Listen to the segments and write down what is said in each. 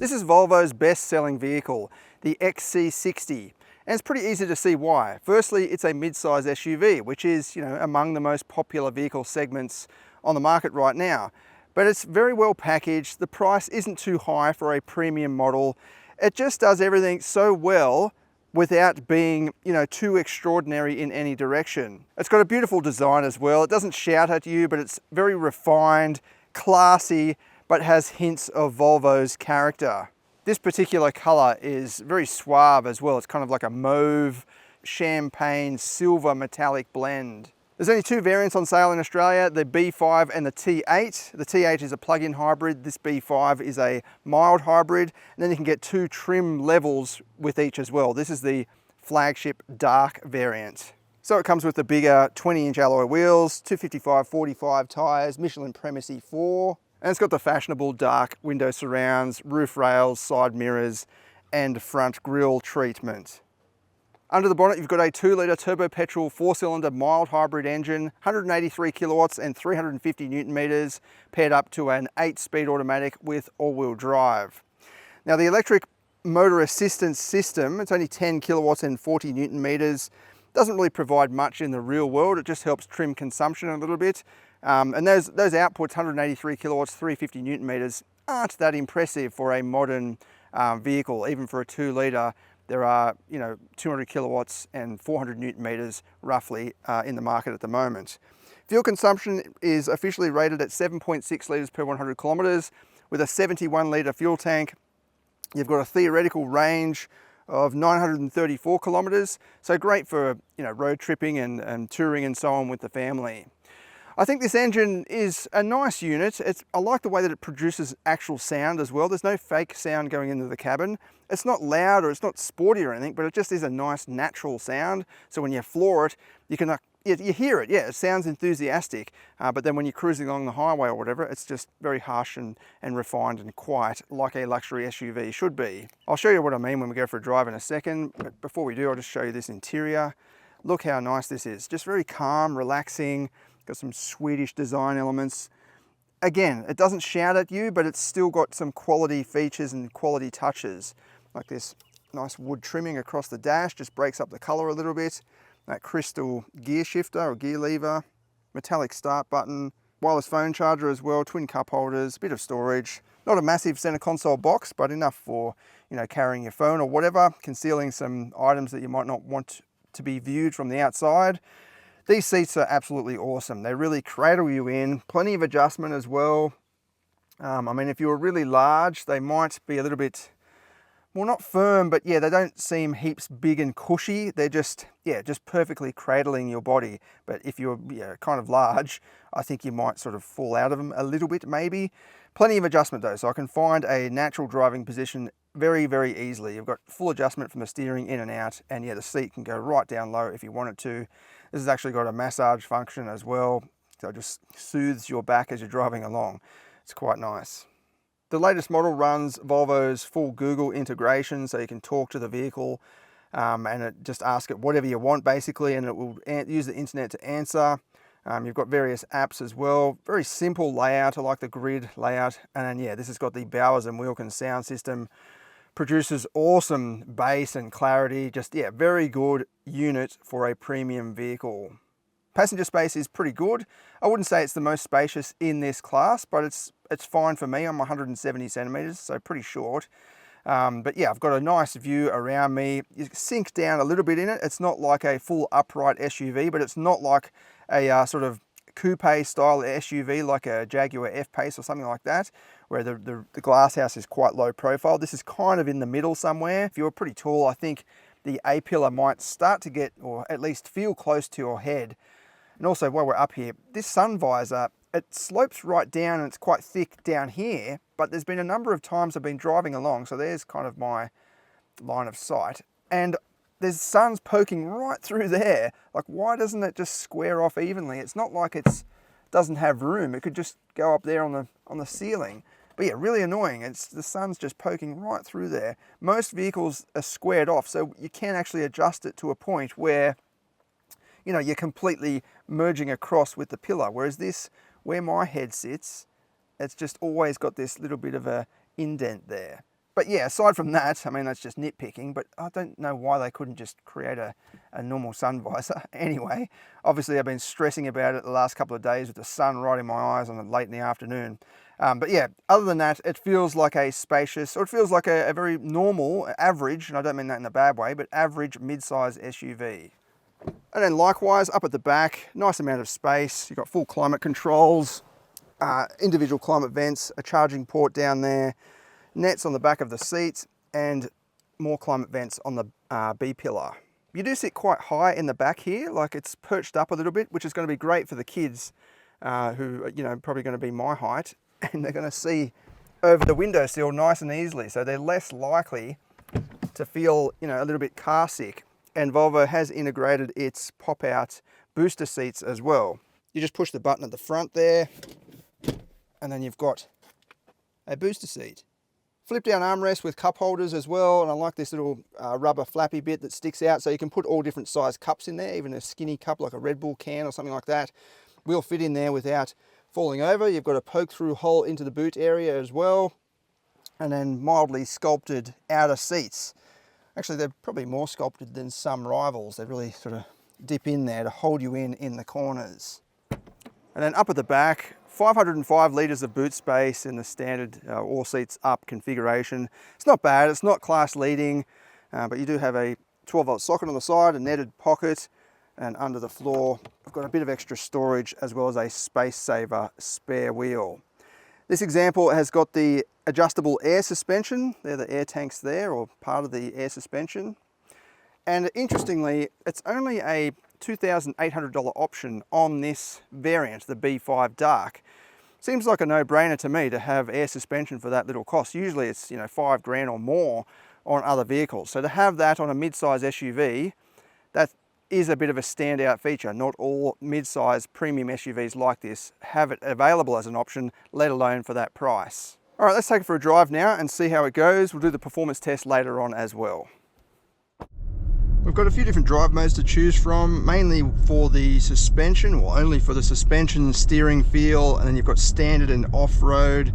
This is Volvo's best-selling vehicle, the XC60. And it's pretty easy to see why. Firstly, it's a mid-size SUV, which is, among the most popular vehicle segments on the market right now. But it's very well packaged. The price isn't too high for a premium model. It just does everything so well without being, too extraordinary in any direction. It's got a beautiful design as well. It doesn't shout at you, but it's very refined, classy, but has hints of Volvo's character. This particular color is very suave as well. It's kind of like a mauve, champagne, silver metallic blend. There's only two variants on sale in Australia, the B5 and the T8. The T8 is a plug-in hybrid. This B5 is a mild hybrid. And then you can get two trim levels with each as well. This is the flagship dark variant. So it comes with the bigger 20-inch alloy wheels, 255/45 tires, Michelin Premiere 4. And it's got the fashionable dark window surrounds, roof rails, side mirrors, and front grille treatment. Under the bonnet, you've got a 2-litre turbo-petrol 4-cylinder mild hybrid engine, 183 kilowatts and 350 newton meters, paired up to an 8-speed automatic with all-wheel drive. Now, the electric motor assistance system, it's only 10 kilowatts and 40 newton meters, doesn't really provide much in the real world. It just helps trim consumption a little bit. And those outputs, 183 kilowatts, 350 newton meters, aren't that impressive for a modern vehicle. Even for a 2-litre, there are 200 kilowatts and 400 newton meters roughly in the market at the moment. Fuel consumption is officially rated at 7.6 litres per 100 kilometres with a 71-litre fuel tank. You've got a theoretical range of 934 kilometres, so great for road tripping and touring and so on with the family. I think this engine is a nice unit. I like the way that it produces actual sound as well. There's no fake sound going into the cabin. It's not loud or it's not sporty or anything, but it just is a nice natural sound. So when you floor it, you hear it. Yeah, it sounds enthusiastic. But then when you're cruising along the highway or whatever, it's just very harsh and refined and quiet, like a luxury SUV should be. I'll show you what I mean when we go for a drive in a second. But before we do, I'll just show you this interior. Look how nice this is. Just very calm, relaxing. Got some Swedish design elements. Again, it doesn't shout at you, but it's still got some quality features and quality touches. Like this nice wood trimming across the dash, just breaks up the color a little bit. That crystal gear shifter or gear lever, metallic start button, wireless phone charger as well, twin cup holders, a bit of storage. Not a massive center console box, but enough for carrying your phone or whatever, concealing some items that you might not want to be viewed from the outside. These seats are absolutely awesome. They really cradle you in. Plenty of adjustment as well. I mean, if you were really large, they might be a little bit, well, not firm, but yeah, they don't seem heaps big and cushy. They're just perfectly cradling your body. But if you're kind of large, I think you might sort of fall out of them a little bit maybe. Plenty of adjustment though, so I can find a natural driving position very, very easily. You've got full adjustment from the steering in and out, and yeah, the seat can go right down low if you want it to. This has actually got a massage function as well, so it just soothes your back as you're driving along. It's quite nice. The latest model runs Volvo's full Google integration, so you can talk to the vehicle and just ask it whatever you want basically, and it will use the internet to answer. You've got various apps as well. Very simple layout. I like the grid layout. And then, yeah, this has got the Bowers & Wilkins sound system. Produces awesome bass and clarity. Just, yeah, very good unit for a premium vehicle. Passenger space is pretty good. I wouldn't say it's the most spacious in this class, but it's fine for me. I'm 170 centimeters, so pretty short. But yeah, I've got a nice view around me. You sink down a little bit in it. It's not like a full upright SUV, but it's not like a sort of coupe style SUV like a Jaguar F-Pace or something like that, where the glass house is quite low profile. This is kind of in the middle somewhere. If you're pretty tall, I think the A-pillar might start to get, or at least feel close to your head. And also, while we're up here, this sun visor, it slopes right down and it's quite thick down here, but there's been a number of times I've been driving along, so there's kind of my line of sight, and there's sun's poking right through there. Like, why doesn't it just square off evenly? It's not like it doesn't have room. It could just go up there on the ceiling. But yeah, really annoying. The sun's just poking right through there. Most vehicles are squared off, so you can actually adjust it to a point where, you're completely merging across with the pillar. Whereas this, where my head sits, it's just always got this little bit of a indent there. But yeah, aside from that, I mean, that's just nitpicking, but I don't know why they couldn't just create a normal sun visor. Anyway, obviously I've been stressing about it the last couple of days with the sun right in my eyes on it late in the afternoon. But yeah, other than that, it feels like a spacious, or it feels like a very normal, average, and I don't mean that in a bad way, but average mid-size SUV. And then likewise, up at the back, nice amount of space. You've got full climate controls, individual climate vents, a charging port down there, nets on the back of the seats, and more climate vents on the B-pillar. You do sit quite high in the back here, like it's perched up a little bit, which is going to be great for the kids who, you know, probably going to be my height, and they're going to see over the windowsill nice and easily, so they're less likely to feel, you know, a little bit car sick. And Volvo has integrated its pop-out booster seats as well. You just push the button at the front there, and then you've got a booster seat. Flip down armrest with cup holders as well, and I like this little rubber flappy bit that sticks out, so you can put all different size cups in there, even a skinny cup like a Red Bull can or something like that will fit in there without falling over. You've got a poke-through hole into the boot area as well, and then mildly sculpted outer seats. Actually, they're probably more sculpted than some rivals. They really sort of dip in there to hold you in the corners. And then up at the back, 505 litres of boot space in the standard all seats up configuration. It's not bad, it's not class leading, but you do have a 12-volt socket on the side, a netted pocket, and under the floor, I've got a bit of extra storage as well as a space saver spare wheel. This example has got the adjustable air suspension. They're the air tanks there, or part of the air suspension. And interestingly, it's only a $2,800 option on this variant, the B5 Dark. Seems like a no-brainer to me to have air suspension for that little cost. Usually it's, you know, $5 grand or more on other vehicles. So to have that on a mid-size SUV, that is a bit of a standout feature. Not all mid-size premium SUVs like this have it available as an option, let alone for that price. All right, let's take it for a drive now and see how it goes. We'll do the performance test later on as well. We've got a few different drive modes to choose from, mainly for the suspension, or only for the suspension, steering feel, and then you've got standard and off-road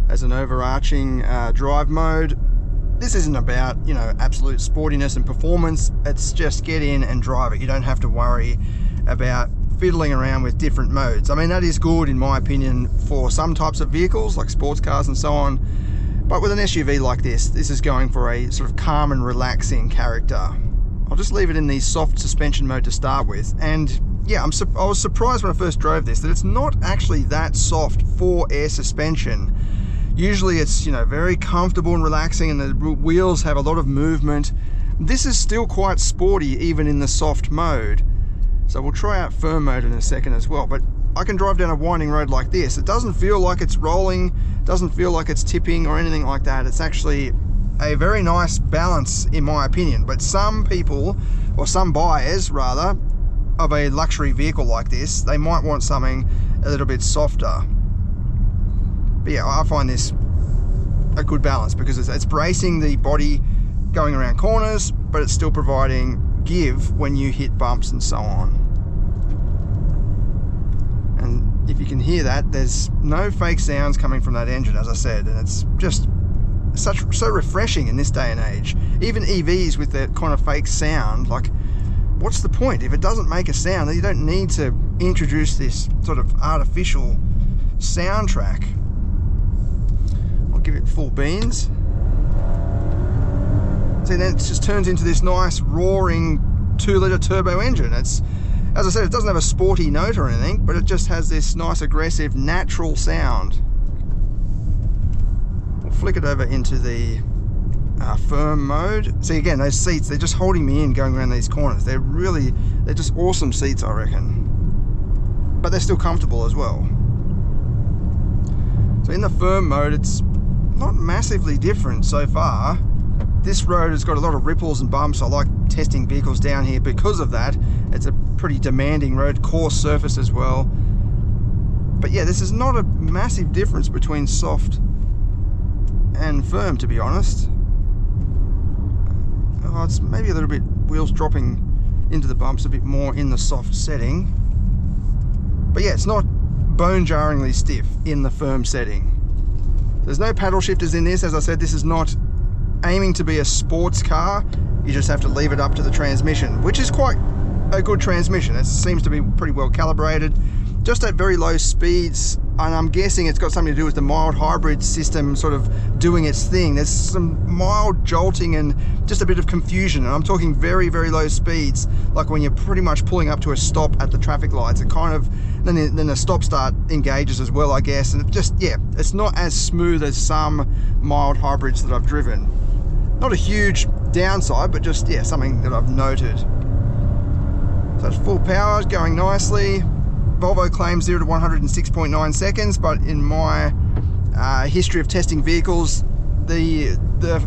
as an overarching drive mode. This isn't about, you know, absolute sportiness and performance. It's just get in and drive it. You don't have to worry about fiddling around with different modes. I mean, that is good in my opinion for some types of vehicles like sports cars and so on, but with an SUV like this is going for a sort of calm and relaxing character. I'll just leave it in the soft suspension mode to start with, and yeah, I was surprised when I first drove this that it's not actually that soft for air suspension. Usually it's, you know, very comfortable and relaxing, and the wheels have a lot of movement. This is still quite sporty even in the soft mode. So we'll try out firm mode in a second as well, but I can drive down a winding road like this. It doesn't feel like it's rolling, doesn't feel like it's tipping or anything like that. It's actually a very nice balance in my opinion, but some people, or some buyers rather, of a luxury vehicle like this, they might want something a little bit softer. But yeah, I find this a good balance because it's bracing the body going around corners, but it's still providing give when you hit bumps and so on. And if you can hear that, there's no fake sounds coming from that engine, as I said, and it's just so refreshing in this day and age. Even EVs with that kind of fake sound, like, what's the point? If it doesn't make a sound, then you don't need to introduce this sort of artificial soundtrack. I'll give it full beans. See, then it just turns into this nice roaring 2-litre turbo engine. It's, as I said, it doesn't have a sporty note or anything, but it just has this nice aggressive natural sound. Flick it over into the firm mode. See, again, those seats, they're just holding me in going around these corners. They're just awesome seats, I reckon. But they're still comfortable as well. So in the firm mode, it's not massively different so far. This road has got a lot of ripples and bumps. I like testing vehicles down here because of that. It's a pretty demanding road, coarse surface as well. But yeah, this is not a massive difference between soft and firm, to be honest. Oh, it's maybe a little bit, wheels dropping into the bumps a bit more in the soft setting. But yeah, it's not bone-jarringly stiff in the firm setting. There's no paddle shifters in this. As I said, this is not aiming to be a sports car, you just have to leave it up to the transmission, which is quite a good transmission. It seems to be pretty well calibrated, just at very low speeds, and I'm guessing it's got something to do with the mild hybrid system sort of doing its thing. There's some mild jolting and just a bit of confusion, and I'm talking very, very low speeds, like when you're pretty much pulling up to a stop at the traffic lights. It kind of, then the stop-start engages as well, I guess, and it just, yeah, it's not as smooth as some mild hybrids that I've driven. Not a huge downside, but just, yeah, something that I've noted. So it's full power, it's going nicely. Volvo claims 0 to 106.9 seconds, but in my history of testing vehicles, the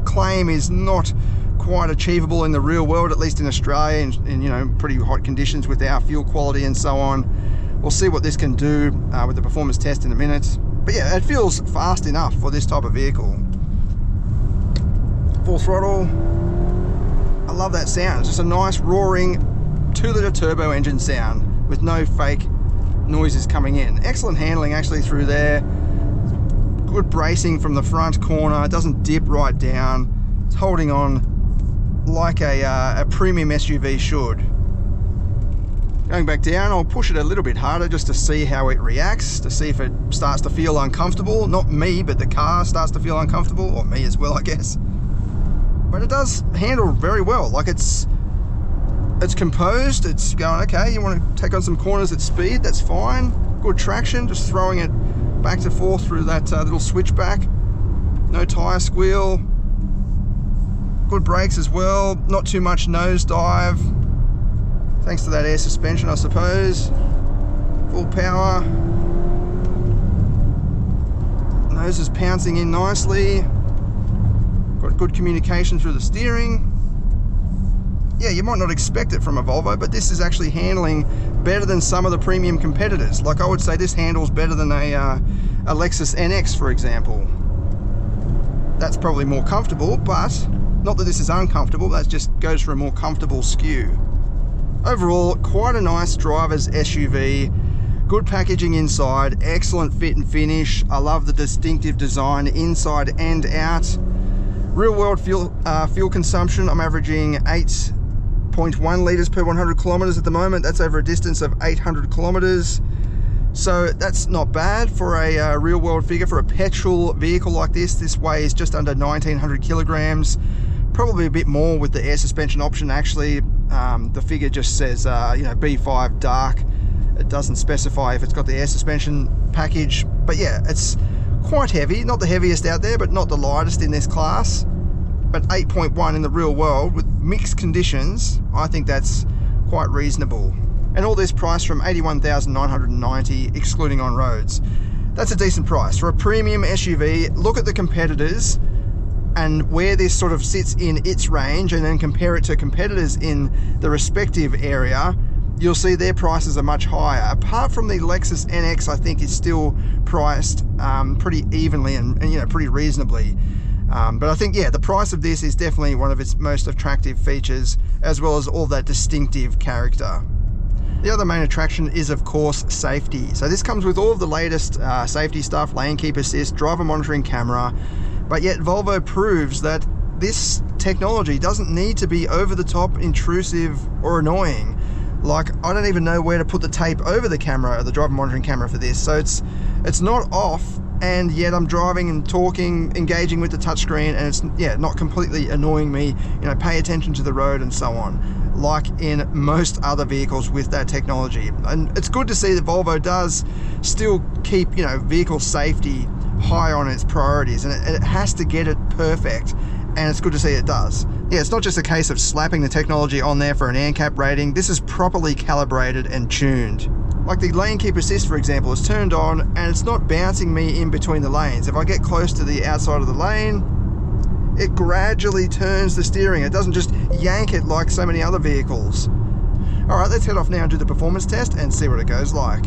claim is not quite achievable in the real world, at least in Australia, in you know, pretty hot conditions with our fuel quality and so on. We'll see what this can do with the performance test in a minute. But yeah, it feels fast enough for this type of vehicle. Full throttle. I love that sound. It's just a nice roaring 2-litre turbo engine sound with no fake noises coming in. Excellent handling actually through there. Good bracing from the front corner. It doesn't dip right down. It's holding on like a premium SUV should. Going back down, I'll push it a little bit harder just to see how it reacts, to see if it starts to feel uncomfortable. Not me, but the car starts to feel uncomfortable, or me as well, I guess. But it does handle very well. Like it's composed, it's going, okay, you want to take on some corners at speed, that's fine. Good traction, just throwing it back and forth through that little switchback. No tyre squeal. Good brakes as well, not too much nosedive. Thanks to that air suspension, I suppose. Full power. Nose is pouncing in nicely. Got good communication through the steering. Yeah, you might not expect it from a Volvo, but this is actually handling better than some of the premium competitors. Like I would say this handles better than a Lexus NX, for example. That's probably more comfortable, but not that this is uncomfortable, that just goes for a more comfortable skew. Overall, quite a nice driver's SUV. Good packaging inside, excellent fit and finish. I love the distinctive design inside and out. Real world fuel consumption, I'm averaging 8.1 litres per 100 kilometres at the moment. That's over a distance of 800 kilometres. So that's not bad for a real world figure. For a petrol vehicle like this, this weighs just under 1900 kilograms. Probably a bit more with the air suspension option actually. The figure just says, you know, B5 dark. It doesn't specify if it's got the air suspension package. But yeah, it's quite heavy. Not the heaviest out there, but not the lightest in this class. But 8.1 in the real world with mixed conditions, I think that's quite reasonable. And all this priced from $81,990 excluding on roads. That's a decent price for a premium SUV. Look at the competitors and where this sort of sits in its range, and then compare it to competitors in the respective area. You'll see their prices are much higher. Apart from the Lexus NX, I think is still priced pretty evenly and you know, pretty reasonably. But I think, yeah, the price of this is definitely one of its most attractive features, as well as all that distinctive character. The other main attraction is, of course, safety. So this comes with all of the latest safety stuff, lane keep assist, driver monitoring camera, but yet Volvo proves that this technology doesn't need to be over the top, intrusive, or annoying. Like, I don't even know where to put the tape over the camera, or the driver monitoring camera for this. So it's not off, and yet I'm driving and talking, engaging with the touchscreen, and it's, yeah, not completely annoying me. You know, pay attention to the road and so on, like in most other vehicles with that technology. And it's good to see that Volvo does still keep, you know, vehicle safety high on its priorities, and it has to get it perfect, and it's good to see it does. Yeah, it's not just a case of slapping the technology on there for an ANCAP rating. This is properly calibrated and tuned. Like the lane keep assist, for example, is turned on and it's not bouncing me in between the lanes. If I get close to the outside of the lane, it gradually turns the steering. It doesn't just yank it like so many other vehicles. All right, let's head off now and do the performance test and see what it goes like.